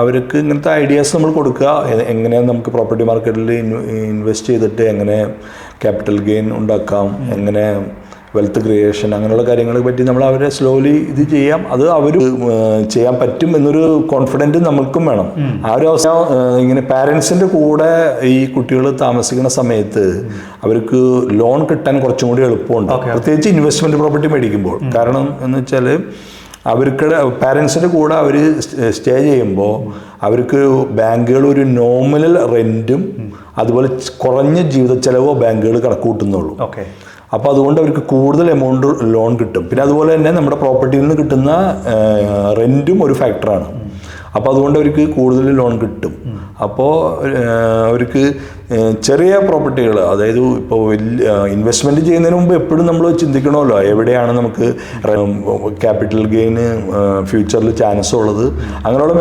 അവർക്ക് ഇങ്ങനത്തെ ഐഡിയാസ് നമ്മൾ കൊടുക്കുക, എങ്ങനെ നമുക്ക് പ്രോപ്പർട്ടി മാർക്കറ്റിൽ ഇൻവെസ്റ്റ് ചെയ്തിട്ട് എങ്ങനെ ക്യാപിറ്റൽ ഗെയിൻ ഉണ്ടാക്കാം, എങ്ങനെ വെൽത്ത് ക്രിയേഷൻ, അങ്ങനെയുള്ള കാര്യങ്ങളെ പറ്റി നമ്മൾ അവരെ സ്ലോലി ഇത് ചെയ്യാം. അത് അവർ ചെയ്യാൻ പറ്റും എന്നൊരു കോൺഫിഡൻറ്റ് നമ്മൾക്കും വേണം. ആ ഒരു അവസ്ഥ ഇങ്ങനെ പാരൻസിൻ്റെ കൂടെ ഈ കുട്ടികൾ താമസിക്കുന്ന സമയത്ത് അവർക്ക് ലോൺ കിട്ടാൻ കുറച്ചും കൂടി എളുപ്പമുണ്ട്, പ്രത്യേകിച്ച് ഇൻവെസ്റ്റ്മെൻറ്റ് പ്രോപ്പർട്ടി മേടിക്കുമ്പോൾ. കാരണം എന്ന് വെച്ചാൽ അവർക്ക് പാരൻസിൻ്റെ കൂടെ അവർ സ്റ്റേ ചെയ്യുമ്പോൾ അവർക്ക് ബാങ്കുകൾ ഒരു നോമിനൽ റെൻറ്റും അതുപോലെ കുറഞ്ഞ ജീവിത ചെലവോ ബാങ്കുകൾ കണക്ക് കൂട്ടുന്നുള്ളൂ. അപ്പോൾ അതുകൊണ്ട് അവർക്ക് കൂടുതൽ എമൗണ്ട് ലോൺ കിട്ടും. പിന്നെ അതുപോലെ തന്നെ നമ്മുടെ പ്രോപ്പർട്ടിയിൽ നിന്ന് കിട്ടുന്ന റെൻറ്റും ഒരു ഫാക്ടറാണ്. അപ്പോൾ അതുകൊണ്ട് അവർക്ക് കൂടുതൽ ലോൺ കിട്ടും. അപ്പോൾ അവർക്ക് ചെറിയ പ്രോപ്പർട്ടികൾ, അതായത് ഇപ്പോൾ വലിയ ഇൻവെസ്റ്റ്മെൻറ്റ് ചെയ്യുന്നതിന് മുമ്പ് എപ്പോഴും നമ്മൾ ചിന്തിക്കണമല്ലോ എവിടെയാണ് നമുക്ക് ക്യാപിറ്റൽ ഗെയിന് ഫ്യൂച്ചറിൽ ചാൻസ് ഉള്ളത്. അങ്ങനെയുള്ള